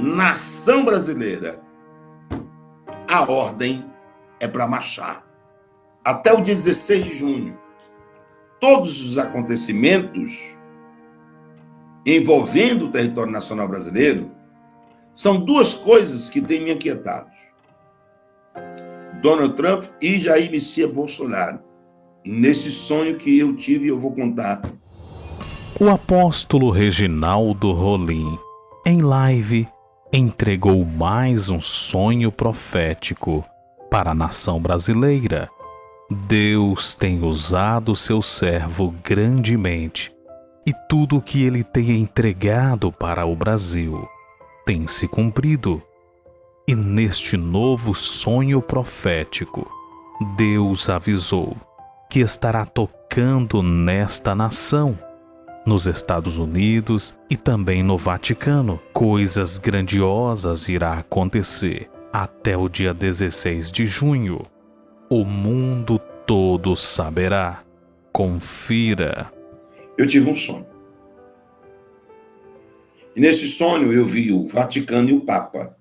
nação brasileira, a ordem é para marchar. Até o dia 16 de junho, todos os acontecimentos envolvendo o território nacional brasileiro são duas coisas que têm me inquietado: Donald Trump e Jair Messias Bolsonaro. Nesse sonho que eu tive, eu vou contar. O apóstolo Reginaldo Rolim, em live, entregou mais um sonho profético para a nação brasileira. Deus tem usado seu servo grandemente e tudo o que ele tem entregado para o Brasil tem se cumprido. E neste novo sonho profético, Deus avisou que estará tocando nesta nação, nos Estados Unidos e também no Vaticano. Coisas grandiosas irá acontecer até o dia 16 de junho. O mundo todo saberá. Confira. Eu tive um sonho. E nesse sonho eu vi o Vaticano e o Papa.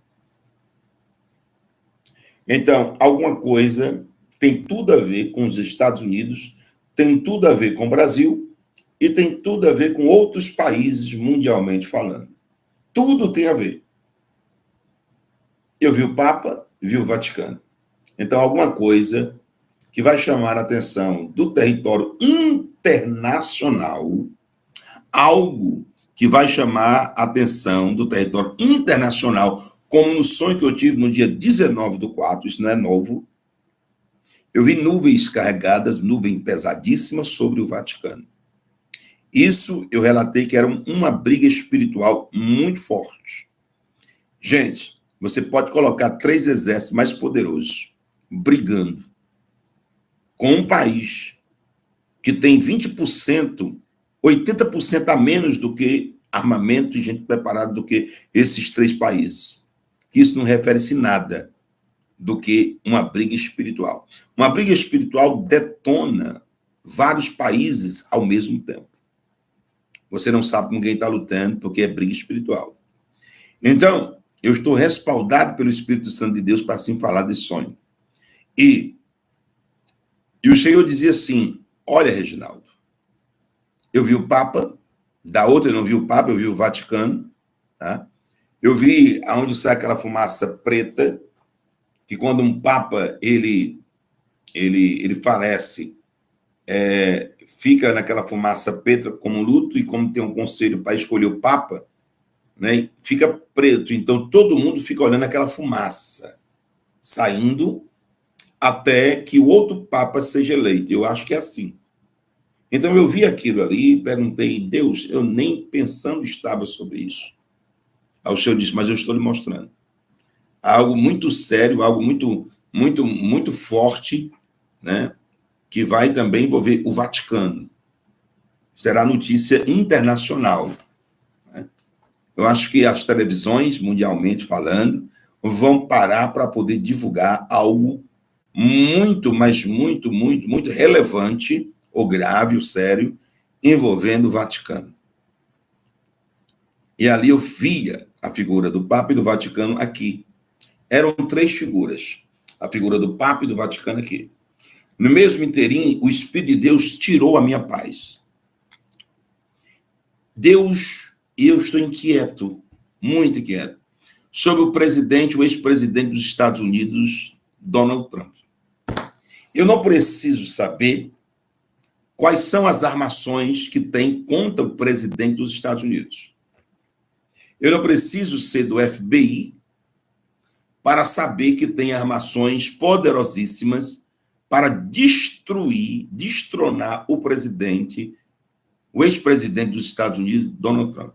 Então, alguma coisa tem tudo a ver com os Estados Unidos, tem tudo a ver com o Brasil e tem tudo a ver com outros países mundialmente falando. Tudo tem a ver. Eu vi o Papa, vi o Vaticano. Então, alguma coisa que vai chamar a atenção do território internacional, algo que vai chamar a atenção do território internacional, como no sonho que eu tive no dia 19/4, isso não é novo. Eu vi nuvens carregadas, nuvens pesadíssimas sobre o Vaticano. Isso eu relatei que era uma briga espiritual muito forte. Gente, você pode colocar 3 exércitos mais poderosos brigando com um país que tem 20%, 80% a menos do que armamento e gente preparada do que esses 3 países. Isso não refere-se nada do que uma briga espiritual. Uma briga espiritual detona vários países ao mesmo tempo. Você não sabe com quem está lutando, porque é briga espiritual. Então, eu estou respaldado pelo Espírito Santo de Deus para assim falar desse sonho. E o Senhor dizia assim: olha, Reginaldo, eu vi o Papa, da outra eu não vi o Papa, eu vi o Vaticano, tá? Eu vi aonde sai aquela fumaça preta, que quando um Papa ele falece, fica naquela fumaça preta como luto, e como tem um conselho para escolher o Papa, né, fica preto. Então todo mundo fica olhando aquela fumaça saindo até que o outro Papa seja eleito. Eu acho que é assim. Então eu vi aquilo ali e perguntei: Deus, eu nem pensando estava sobre isso. Aí o Senhor disse: mas eu estou lhe mostrando. Algo muito sério, algo muito forte, né, que vai também envolver o Vaticano. Será notícia internacional. Né? Eu acho que as televisões, mundialmente falando, vão parar para poder divulgar algo muito, mas muito relevante, ou grave, ou sério, envolvendo o Vaticano. E ali eu via a figura do Papa e do Vaticano aqui. Eram 3 figuras. A figura do Papa e do Vaticano aqui. No mesmo interim, o Espírito de Deus tirou a minha paz. Deus, e eu estou inquieto, muito inquieto, sobre o presidente, o ex-presidente dos Estados Unidos, Donald Trump. Eu não preciso saber quais são as armações que tem contra o presidente dos Estados Unidos. Eu não preciso ser do FBI para saber que tem armações poderosíssimas para destronar o presidente, o ex-presidente dos Estados Unidos, Donald Trump,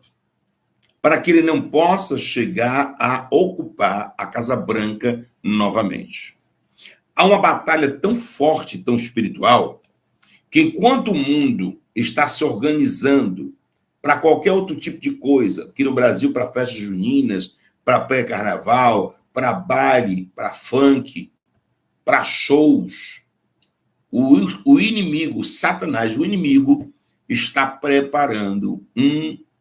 para que ele não possa chegar a ocupar a Casa Branca novamente. Há uma batalha tão forte, tão espiritual, que enquanto o mundo está se organizando para qualquer outro tipo de coisa, aqui no Brasil, para festas juninas, para pré-carnaval, para baile, para funk, para shows, o inimigo, Satanás, o inimigo, está preparando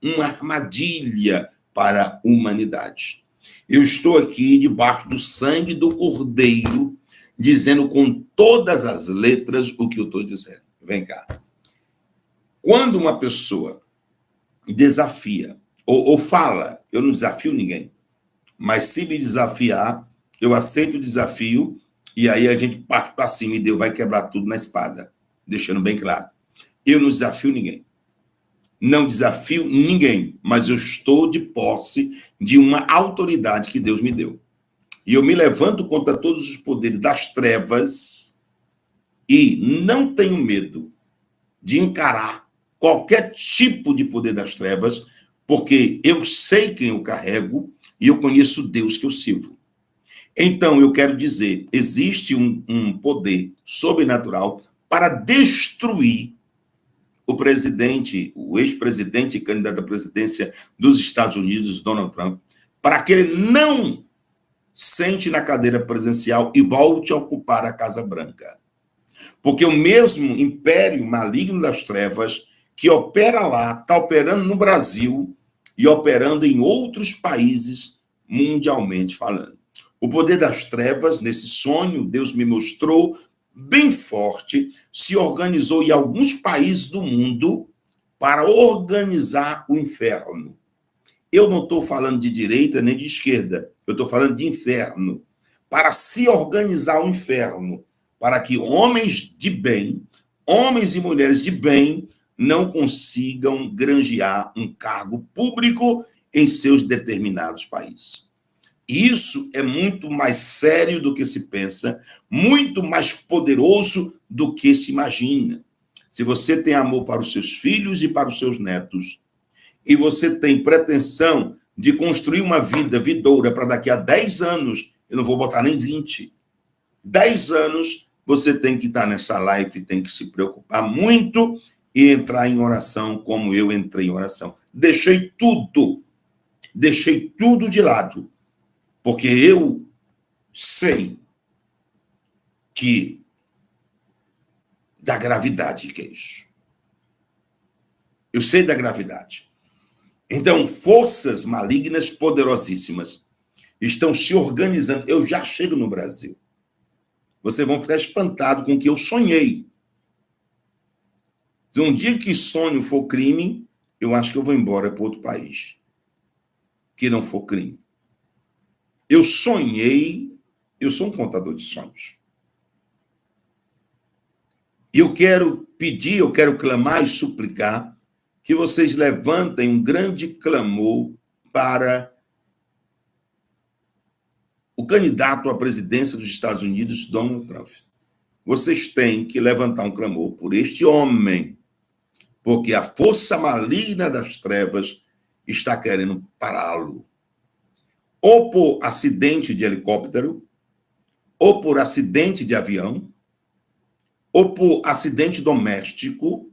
uma armadilha para a humanidade. Eu estou aqui debaixo do sangue do Cordeiro, dizendo com todas as letras o que eu estou dizendo. Vem cá. Quando uma pessoa desafia ou fala, eu não desafio ninguém, mas se me desafiar, eu aceito o desafio e aí a gente parte para cima e Deus vai quebrar tudo na espada, deixando bem claro. Eu não desafio ninguém. Não desafio ninguém, mas eu estou de posse de uma autoridade que Deus me deu. E eu me levanto contra todos os poderes das trevas e não tenho medo de encarar qualquer tipo de poder das trevas, porque eu sei quem eu carrego e eu conheço o Deus que eu sirvo. Então, eu quero dizer, existe um poder sobrenatural para destruir o presidente, o ex-presidente e candidato à presidência dos Estados Unidos, Donald Trump, para que ele não sente na cadeira presidencial e volte a ocupar a Casa Branca. Porque o mesmo império maligno das trevas que opera lá, está operando no Brasil e operando em outros países mundialmente falando. O poder das trevas, nesse sonho, Deus me mostrou bem forte, se organizou em alguns países do mundo para organizar o inferno. Eu não estou falando de direita nem de esquerda, eu estou falando de inferno. Para se organizar o inferno, para que homens de bem, homens e mulheres de bem, não consigam granjear um cargo público em seus determinados países. Isso é muito mais sério do que se pensa, muito mais poderoso do que se imagina. Se você tem amor para os seus filhos e para os seus netos, e você tem pretensão de construir uma vida vidoura para daqui a 10 anos, eu não vou botar nem 20, 10 anos, você tem que estar nessa live, tem que se preocupar muito e entrar em oração como eu entrei em oração. Deixei tudo de lado. Porque eu sei que da gravidade que é isso. Eu sei da gravidade. Então, forças malignas poderosíssimas estão se organizando. Eu já chego no Brasil. Vocês vão ficar espantados com o que eu sonhei. Se um dia que sonho for crime, eu acho que eu vou embora para outro país. Que não for crime. Eu sonhei, eu sou um contador de sonhos. E eu quero pedir, eu quero clamar e suplicar que vocês levantem um grande clamor para o candidato à presidência dos Estados Unidos, Donald Trump. Vocês têm que levantar um clamor por este homem, porque a força maligna das trevas está querendo pará-lo. Ou por acidente de helicóptero, ou por acidente de avião, ou por acidente doméstico,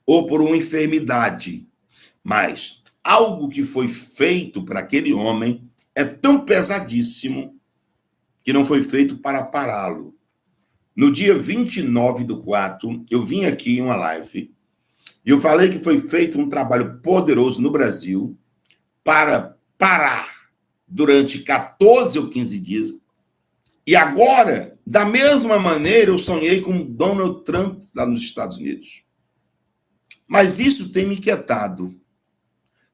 ou por uma enfermidade. Mas algo que foi feito para aquele homem é tão pesadíssimo que não foi feito para pará-lo. No dia 29/4, eu vim aqui em uma live e eu falei que foi feito um trabalho poderoso no Brasil para parar durante 14 ou 15 dias. E agora, da mesma maneira, eu sonhei com Donald Trump lá nos Estados Unidos. Mas isso tem me inquietado.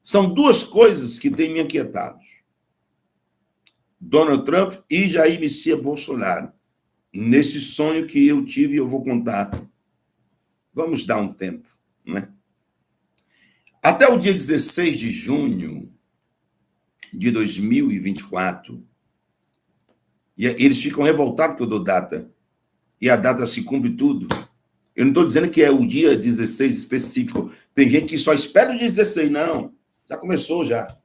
São duas coisas que têm me inquietado. Donald Trump e Jair Messias Bolsonaro. Nesse sonho que eu tive, eu vou contar. Vamos dar um tempo, né? Até o dia 16 de junho de 2024, e eles ficam revoltados que eu dou data, e a data se cumpre tudo. Eu não estou dizendo que é o dia 16 específico. Tem gente que só espera o dia 16. Não, já começou já.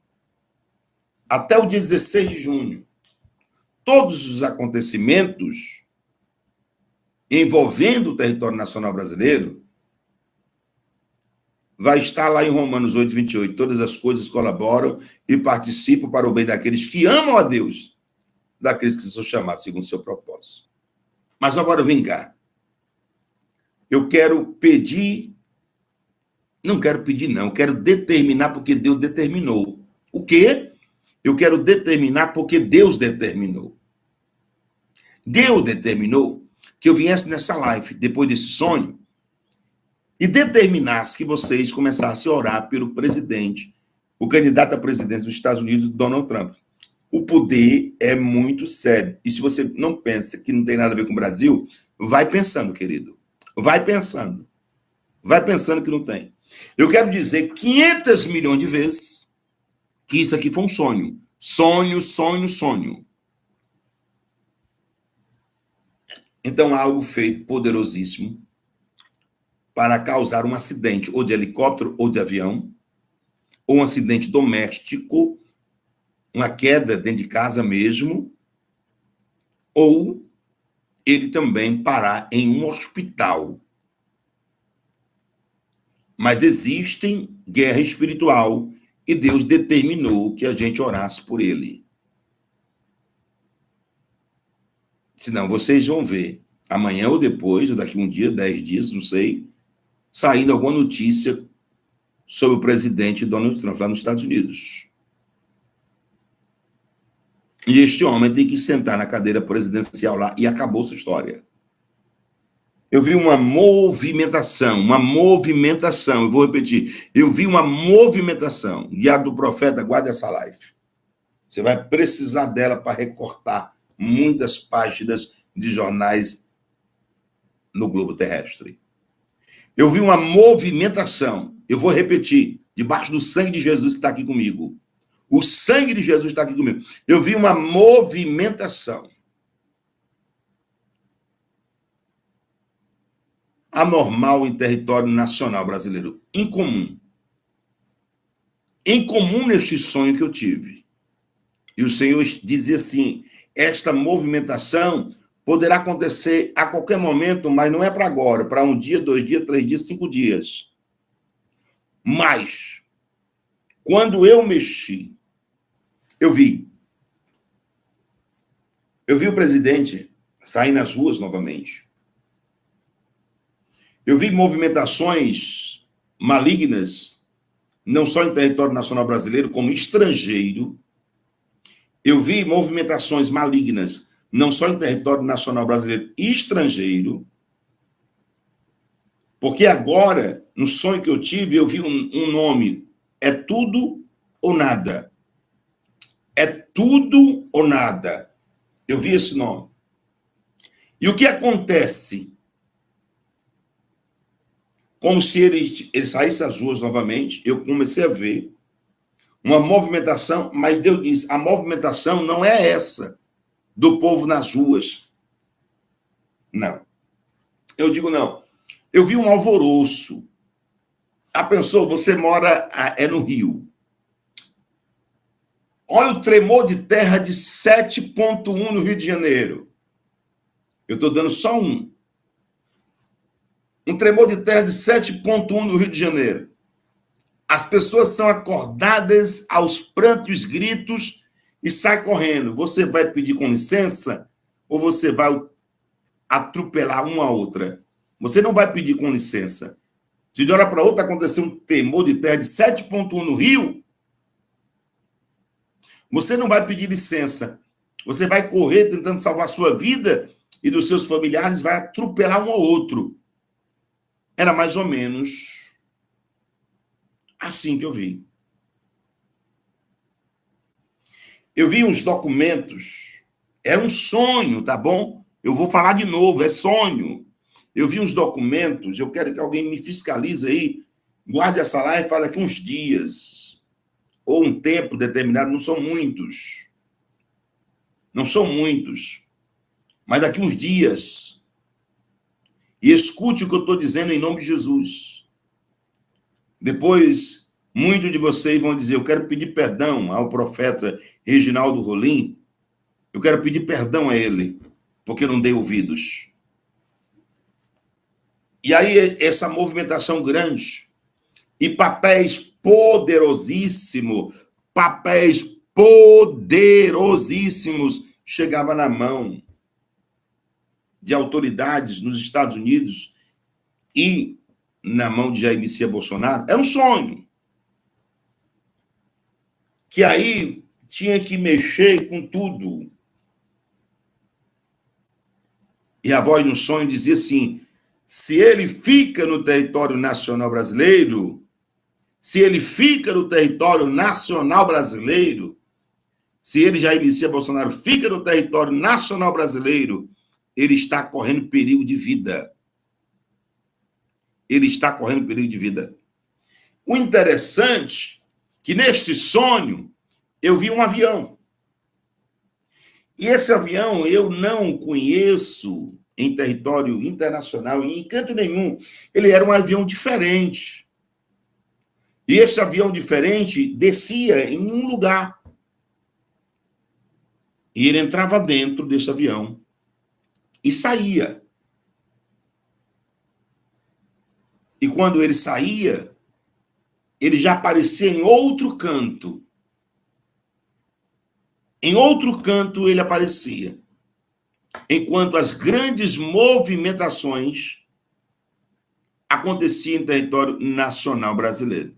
Até o dia 16 de junho. Todos os acontecimentos envolvendo o território nacional brasileiro vai estar lá em Romanos 8:28. Todas as coisas colaboram e participam para o bem daqueles que amam a Deus, daqueles que são chamados segundo o seu propósito. Mas agora vem cá. Eu quero pedir, não quero pedir não, eu quero determinar porque Deus determinou. O quê? Eu quero determinar porque Deus determinou. Deus determinou que eu viesse nessa live, depois desse sonho, e determinasse que vocês começassem a orar pelo presidente, o candidato a presidente dos Estados Unidos, Donald Trump. O poder é muito sério. E se você não pensa que não tem nada a ver com o Brasil, vai pensando, querido. Vai pensando. Vai pensando que não tem. Eu quero dizer 500 milhões de vezes que isso aqui foi um sonho. Sonho, sonho, sonho. Então, algo feito poderosíssimo para causar um acidente, ou de helicóptero, ou de avião, ou um acidente doméstico, uma queda dentro de casa mesmo, ou ele também parar em um hospital. Mas existem guerra espiritual e Deus determinou que a gente orasse por ele. Senão vocês vão ver, amanhã ou depois, ou daqui um dia, 10 dias, não sei, saindo alguma notícia sobre o presidente Donald Trump lá nos Estados Unidos. E este homem tem que sentar na cadeira presidencial lá e acabou essa história. Eu vi uma movimentação, eu vou repetir, eu vi uma movimentação, e a do profeta, guarda essa live. Você vai precisar dela para recortar muitas páginas de jornais no globo terrestre. Eu vi uma movimentação, eu vou repetir, debaixo do sangue de Jesus que está aqui comigo. O sangue de Jesus está aqui comigo. Eu vi uma movimentação anormal em território nacional brasileiro. Incomum. Incomum neste sonho que eu tive. E o Senhor dizia assim, esta movimentação poderá acontecer a qualquer momento, mas não é para agora, para um dia, 2 dias, 3 dias, 5 dias. Mas, quando eu mexi, eu vi o presidente sair nas ruas novamente. Eu vi movimentações malignas, não só em território nacional brasileiro, como estrangeiro. Eu vi movimentações malignas, não só em território nacional brasileiro e estrangeiro. Porque agora, no sonho que eu tive, eu vi um nome. É tudo ou nada. É tudo ou nada. Eu vi esse nome. E o que acontece? Como se ele saísse às ruas novamente, eu comecei a ver uma movimentação, mas Deus disse, a movimentação não é essa do povo nas ruas. Não. Eu digo não. Eu vi um alvoroço. Ah, pensou, você mora no Rio. Olha o tremor de terra de 7,1 no Rio de Janeiro. Eu estou dando só um. Um tremor de terra de 7,1 no Rio de Janeiro. As pessoas são acordadas aos prantos, gritos e saem correndo. Você vai pedir com licença ou você vai atropelar uma a outra? Você não vai pedir com licença. Se de hora para outra acontecer um tremor de terra de 7,1 no Rio, você não vai pedir licença. Você vai correr tentando salvar a sua vida e dos seus familiares, vai atropelar um ao outro. Era mais ou menos assim que eu vi. Eu vi uns documentos. Era um sonho, tá bom? Eu vou falar de novo, é sonho. Eu vi uns documentos, eu quero que alguém me fiscalize aí, guarde essa live para daqui uns dias. Ou um tempo determinado, não são muitos. Não são muitos. Mas daqui uns dias. E escute o que eu estou dizendo em nome de Jesus. Depois, muitos de vocês vão dizer, eu quero pedir perdão ao profeta Reginaldo Rolim. Eu quero pedir perdão a ele, porque não dei ouvidos. E aí, essa movimentação grande. E papéis poderosíssimos chegava na mão de autoridades nos Estados Unidos e na mão de Jair Messias Bolsonaro. Era um sonho. Que aí tinha que mexer com tudo. E a voz no sonho dizia assim: se ele fica no território nacional brasileiro, se ele fica no território nacional brasileiro, se ele, Jair Messias Bolsonaro, fica no território nacional brasileiro, ele está correndo perigo de vida. Ele está correndo perigo de vida. O interessante é que neste sonho eu vi um avião. E esse avião eu não conheço em território internacional, em canto nenhum. Ele era um avião diferente. E esse avião diferente descia em um lugar. E ele entrava dentro desse avião e saía. E quando ele saía, ele já aparecia em outro canto. Em outro canto ele aparecia. Enquanto as grandes movimentações aconteciam em território nacional brasileiro.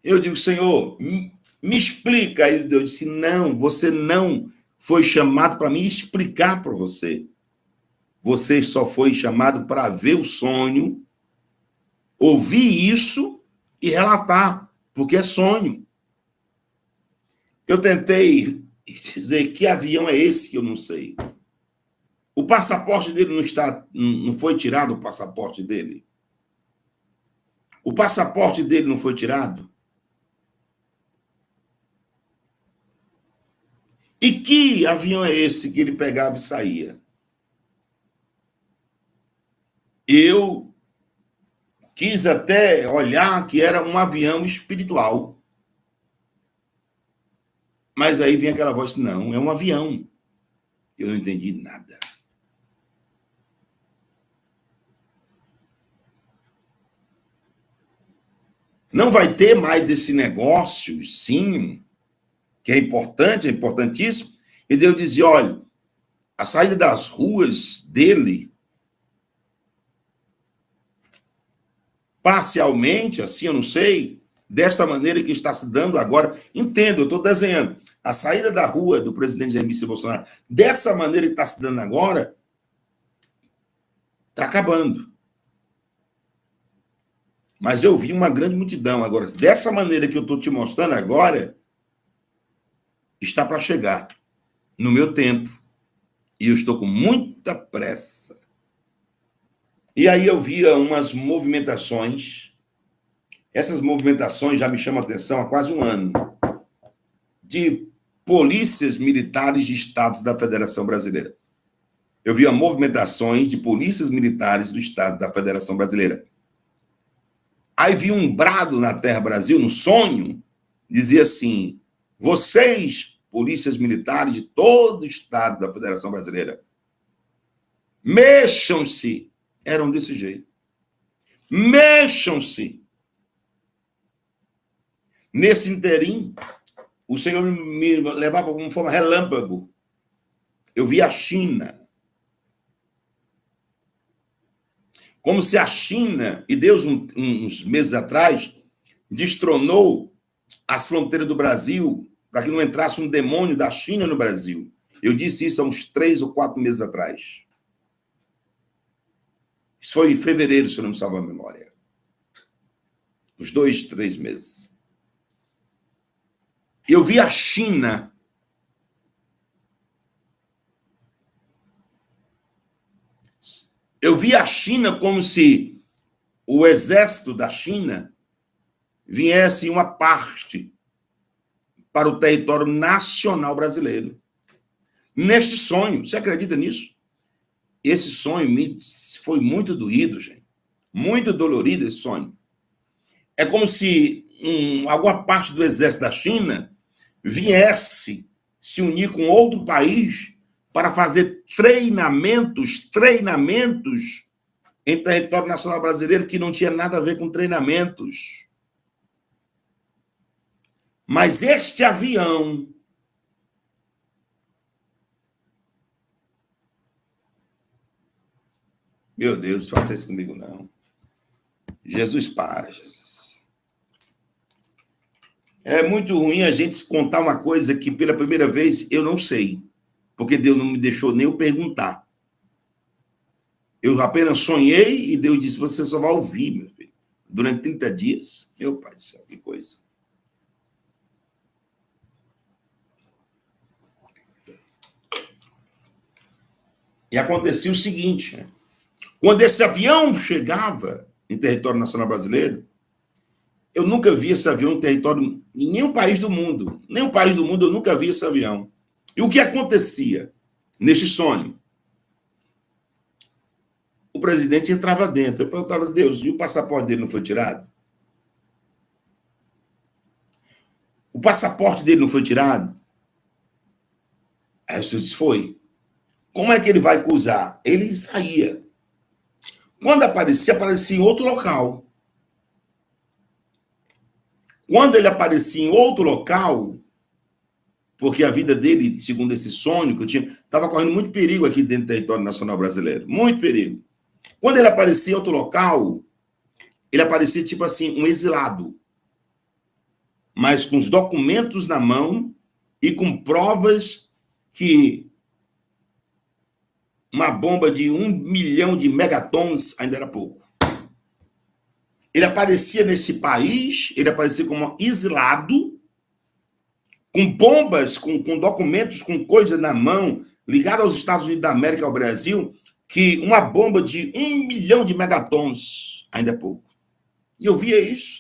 Eu digo, Senhor, me explica. Aí Deus disse, não, você não foi chamado para me explicar para você. Você só foi chamado para ver o sonho, ouvir isso e relatar, porque é sonho. Eu tentei dizer que avião é esse que eu não sei. O passaporte dele não foi tirado, o passaporte dele. O passaporte dele não foi tirado. E que avião é esse que ele pegava e saía? Eu quis até olhar que era um avião espiritual. Mas aí vem aquela voz, não, é um avião. Eu não entendi nada. Não vai ter mais esse negócio, sim, que é importante, é importantíssimo. E Deus dizia, olha, a saída das ruas dele, parcialmente, assim, eu não sei, desta maneira que está se dando agora, entendo, eu estou desenhando, a saída da rua do presidente Jair Messias Bolsonaro, dessa maneira que está se dando agora, está acabando. Mas eu vi uma grande multidão agora, dessa maneira que eu estou te mostrando agora, está para chegar no meu tempo, e eu estou com muita pressa. E aí eu via umas movimentações, essas movimentações já me chamam a atenção há quase um ano, de polícias militares de estados da Federação Brasileira. Eu via movimentações de polícias militares do estado da Federação Brasileira. Aí vi um brado na Terra Brasil, no sonho, dizia assim, vocês, polícias militares de todo o estado da Federação Brasileira, mexam-se. Eram desse jeito. Mexam-se. Nesse interim, o Senhor me levava como forma relâmpago. Eu vi a China. Como se a China, e Deus, uns meses atrás, destronou as fronteiras do Brasil para que não entrasse um demônio da China no Brasil. Eu disse isso há uns 3 ou 4 meses atrás. Isso foi em fevereiro, se eu não me salvo a memória. Uns 2, 3 meses. Eu vi a China como se o exército da China viesse uma parte para o território nacional brasileiro. Neste sonho, você acredita nisso? Esse sonho foi muito doído, gente. Muito dolorido esse sonho. É como se alguma parte do exército da China viesse se unir com outro país para fazer treinamentos em território nacional brasileiro que não tinha nada a ver com treinamentos. Mas este avião meu Deus, não faça isso comigo, não. Jesus, para, Jesus. É muito ruim a gente contar uma coisa que pela primeira vez eu não sei, porque Deus não me deixou nem eu perguntar. Eu apenas sonhei e Deus disse: você só vai ouvir, meu filho, durante 30 dias. Meu pai do céu, que coisa. E acontecia o seguinte, né? Quando esse avião chegava em território nacional brasileiro, eu nunca vi esse avião em território em nenhum país do mundo. Nenhum país do mundo eu nunca vi esse avião. E o que acontecia neste sonho? O presidente entrava dentro. Eu perguntava: Deus, e o passaporte dele não foi tirado? O passaporte dele não foi tirado? Aí o senhor disse: foi. Como é que ele vai cruzar? Ele saía. Quando aparecia em outro local. Quando ele aparecia em outro local, porque a vida dele, segundo esse sonho que eu tinha, estava correndo muito perigo aqui dentro do território nacional brasileiro. Muito perigo. Quando ele aparecia em outro local, ele aparecia tipo assim, um exilado. Mas com os documentos na mão e com provas que uma bomba de 1 milhão de megatons ainda era pouco. Ele aparecia nesse país, ele aparecia como exilado, com bombas, com documentos, com coisa na mão, ligado aos Estados Unidos da América, ao Brasil, que uma bomba de 1 milhão de megatons ainda é pouco. E eu via isso.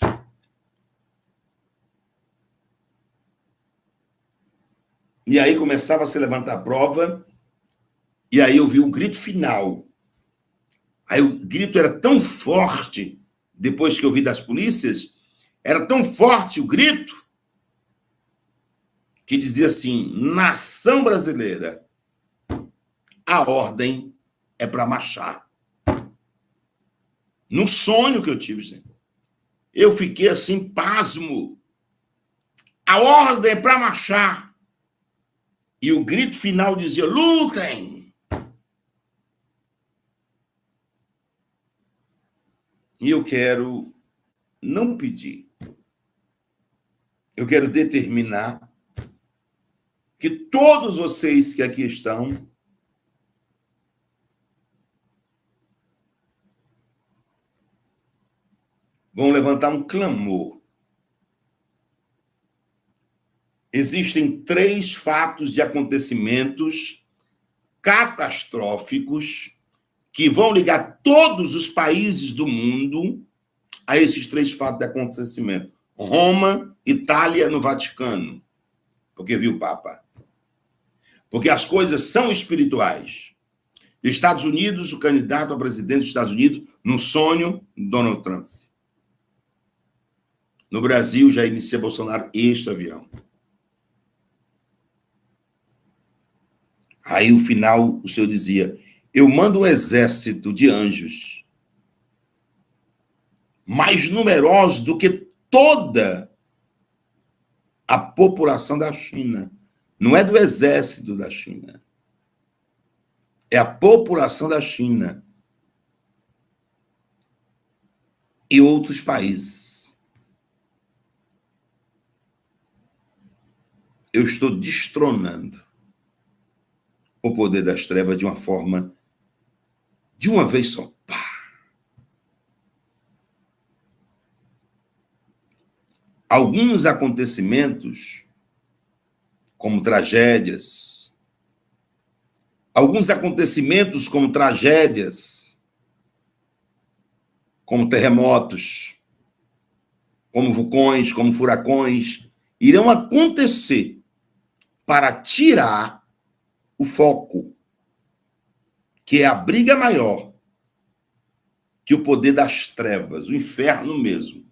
E aí começava a se levantar a prova, e aí eu vi o grito final. Aí o grito era tão forte, depois que eu vi das polícias, era tão forte o grito, que dizia assim: nação brasileira, a ordem é para marchar. No sonho que eu tive, gente, eu fiquei assim, pasmo. A ordem é para marchar. E o grito final dizia: lutem! E eu quero não pedir. Eu quero determinar que todos vocês que aqui estão vão levantar um clamor. Existem 3 fatos de acontecimentos catastróficos que vão ligar todos os países do mundo a esses 3 fatos de acontecimento. Roma, Itália, no Vaticano. Porque viu o Papa. Porque as coisas são espirituais. Estados Unidos, o candidato a presidente dos Estados Unidos, no sonho, Donald Trump. No Brasil, já inicia Bolsonaro este avião. Aí, no final, o senhor dizia: eu mando um exército de anjos mais numerosos do que toda a população da China. Não é do exército da China. É a população da China e outros países. Eu estou destronando o poder das trevas de uma forma, de uma vez só. Pá. Alguns acontecimentos, como tragédias, como terremotos, como vulcões, como furacões, irão acontecer para tirar o foco, que é a briga maior que o poder das trevas, o inferno mesmo,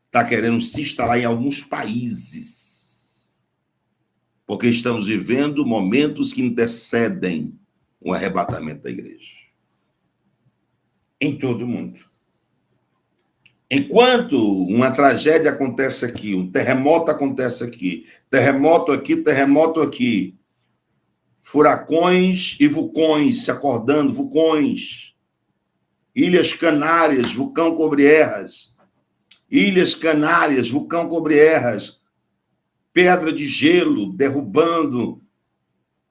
está querendo se instalar em alguns países. Porque estamos vivendo momentos que antecedem o arrebatamento da igreja. Em todo o mundo. Enquanto uma tragédia acontece aqui, um terremoto acontece aqui, terremoto aqui, furacões e vulcões se acordando, vulcões, Ilhas Canárias, vulcão Cobre Erras, Ilhas Canárias, vulcão Cobre Erras, pedra de gelo derrubando,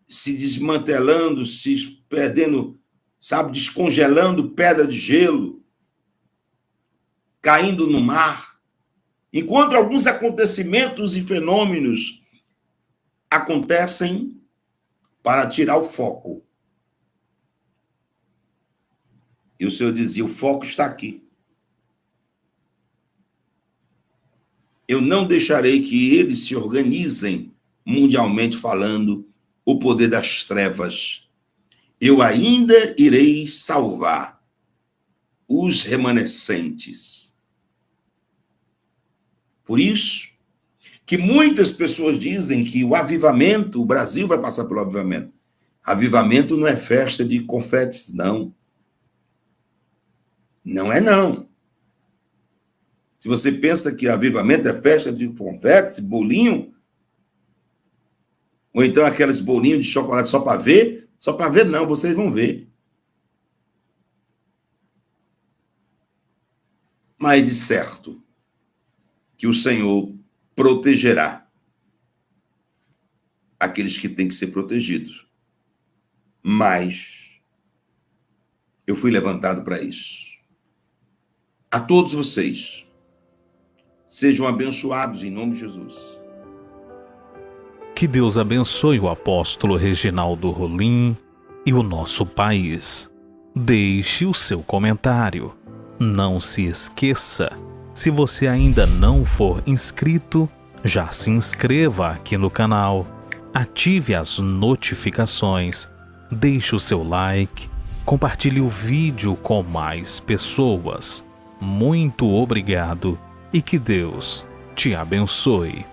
se desmantelando, se perdendo, sabe, descongelando pedra de gelo, caindo no mar. Enquanto alguns acontecimentos e fenômenos acontecem para tirar o foco. E o Senhor dizia, o foco está aqui. Eu não deixarei que eles se organizem, mundialmente falando, o poder das trevas. Eu ainda irei salvar os remanescentes. Por isso que muitas pessoas dizem que o avivamento, o Brasil vai passar pelo avivamento. Avivamento não é festa de confetes, não. Não é, não. Se você pensa que avivamento é festa de confetes, bolinho, ou então aqueles bolinhos de chocolate só para ver não, vocês vão ver. Mas de certo que o Senhor protegerá aqueles que têm que ser protegidos. Mas eu fui levantado para isso. A todos vocês, sejam abençoados em nome de Jesus. Que Deus abençoe o apóstolo Reginaldo Rolim e o nosso país. Deixe o seu comentário. Não se esqueça, se você ainda não for inscrito, já se inscreva aqui no canal, ative as notificações, deixe o seu like, compartilhe o vídeo com mais pessoas. Muito obrigado e que Deus te abençoe.